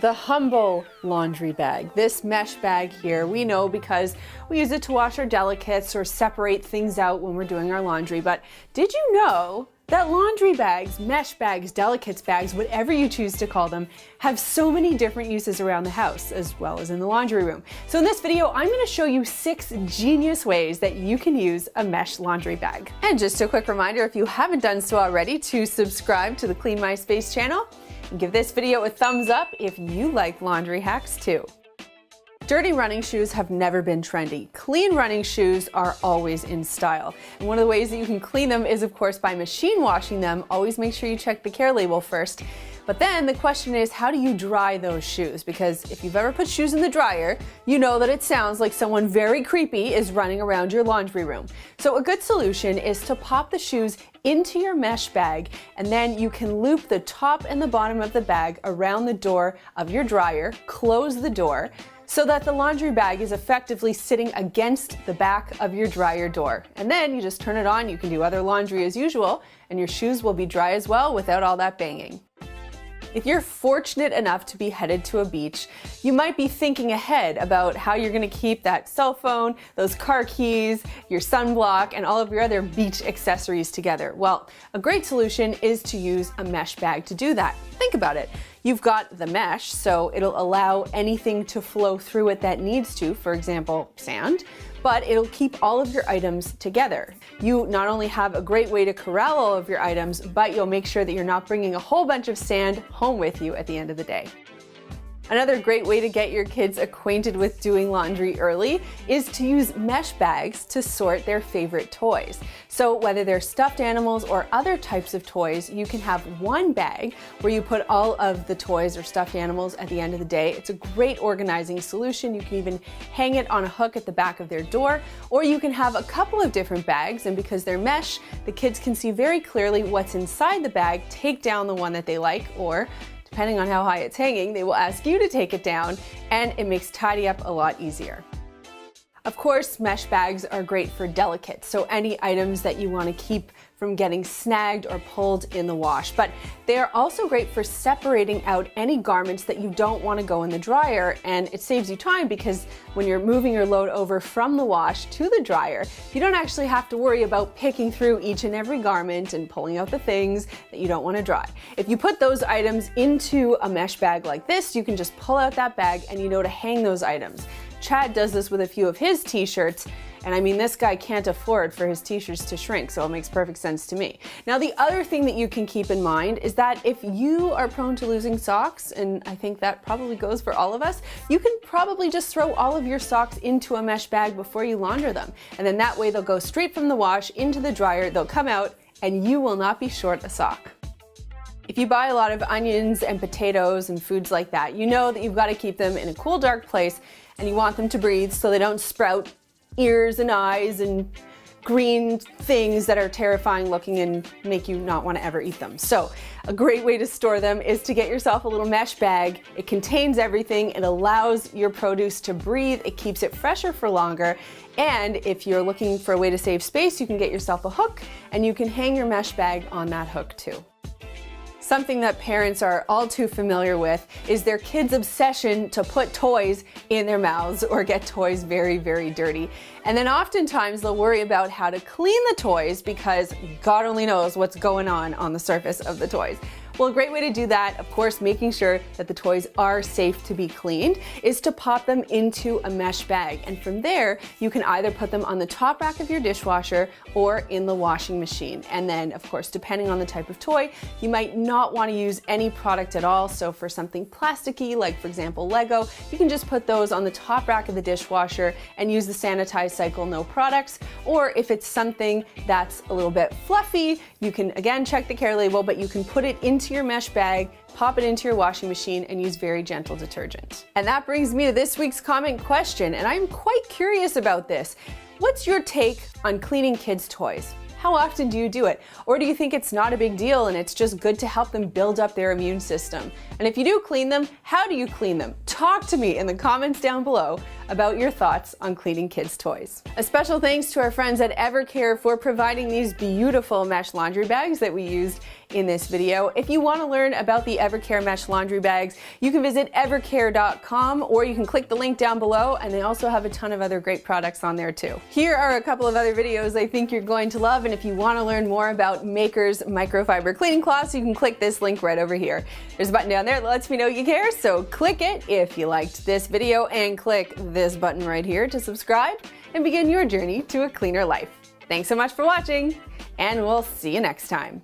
the humble laundry bag. This mesh bag here, we know because we use it to wash our delicates or separate things out when we're doing our laundry. But did you know that laundry bags, mesh bags, delicates bags, whatever you choose to call them, have so many different uses around the house as well as in the laundry room? So in this video, I'm going to show you 6 genius ways that you can use a mesh laundry bag. And just a quick reminder, if you haven't done so already, to subscribe to the Clean My Space channel. And give this video a thumbs up if you like laundry hacks too. Dirty running shoes have never been trendy. Clean running shoes are always in style. And one of the ways that you can clean them is, of course, by machine washing them. Always make sure you check the care label first. But then the question is, how do you dry those shoes? Because if you've ever put shoes in the dryer, you know that it sounds like someone very creepy is running around your laundry room. So a good solution is to pop the shoes into your mesh bag, and then you can loop the top and the bottom of the bag around the door of your dryer, close the door, so that the laundry bag is effectively sitting against the back of your dryer door. And then you just turn it on, you can do other laundry as usual, and your shoes will be dry as well without all that banging. If you're fortunate enough to be headed to a beach, you might be thinking ahead about how you're going to keep that cell phone, those car keys, your sunblock, and all of your other beach accessories together. Well, a great solution is to use a mesh bag to do that. Think about it. You've got the mesh, so it'll allow anything to flow through it that needs to, for example, sand, but it'll keep all of your items together. You not only have a great way to corral all of your items, but you'll make sure that you're not bringing a whole bunch of sand home with you at the end of the day. Another great way to get your kids acquainted with doing laundry early is to use mesh bags to sort their favorite toys. So whether they're stuffed animals or other types of toys, you can have one bag where you put all of the toys or stuffed animals at the end of the day. It's a great organizing solution. You can even hang it on a hook at the back of their door, or you can have a couple of different bags, and because they're mesh, the kids can see very clearly what's inside the bag, take down the one that they like, or depending on how high it's hanging, they will ask you to take it down, and it makes tidy up a lot easier. Of course, mesh bags are great for delicates, so any items that you want to keep from getting snagged or pulled in the wash. But they are also great for separating out any garments that you don't want to go in the dryer, and it saves you time because when you're moving your load over from the wash to the dryer, you don't actually have to worry about picking through each and every garment and pulling out the things that you don't want to dry. If you put those items into a mesh bag like this, you can just pull out that bag and you know to hang those items. Chad does this with a few of his t-shirts, and I mean, this guy can't afford for his t-shirts to shrink, so it makes perfect sense to me. Now, the other thing that you can keep in mind is that if you are prone to losing socks, and I think that probably goes for all of us, you can probably just throw all of your socks into a mesh bag before you launder them. And then that way they'll go straight from the wash into the dryer, they'll come out, and you will not be short a sock. If you buy a lot of onions and potatoes and foods like that, you know that you've got to keep them in a cool, dark place, and you want them to breathe so they don't sprout ears and eyes and green things that are terrifying looking and make you not want to ever eat them. So a great way to store them is to get yourself a little mesh bag. It contains everything. It allows your produce to breathe. It keeps it fresher for longer. And if you're looking for a way to save space, you can get yourself a hook and you can hang your mesh bag on that hook too. Something that parents are all too familiar with is their kids' obsession to put toys in their mouths or get toys very, very dirty. And then oftentimes they'll worry about how to clean the toys because God only knows what's going on the surface of the toys. Well, a great way to do that, of course, making sure that the toys are safe to be cleaned, is to pop them into a mesh bag. And from there, you can either put them on the top rack of your dishwasher or in the washing machine. And then, of course, depending on the type of toy, you might not want to use any product at all. So for something plasticky, like for example, Lego, you can just put those on the top rack of the dishwasher and use the sanitized cycle, no products. Or if it's something that's a little bit fluffy, you can again check the care label, but you can put it into your mesh bag, pop it into your washing machine, and use very gentle detergent. And that brings me to this week's comment question, and I'm quite curious about this. What's your take on cleaning kids' toys? How often do you do it? Or do you think it's not a big deal and it's just good to help them build up their immune system? And if you do clean them, how do you clean them? Talk to me in the comments down below. about your thoughts on cleaning kids' toys. A special thanks to our friends at Evercare for providing these beautiful mesh laundry bags that we used in this video. If you want to learn about the Evercare mesh laundry bags, you can visit evercare.com, or you can click the link down below, and they also have a ton of other great products on there too. Here are a couple of other videos I think you're going to love, and if you want to learn more about Maker's microfiber cleaning cloths, you can click this link right over here. There's a button down there that lets me know you care, so click it if you liked this video, and click this button right here to subscribe and begin your journey to a cleaner life. Thanks so much for watching, and we'll see you next time.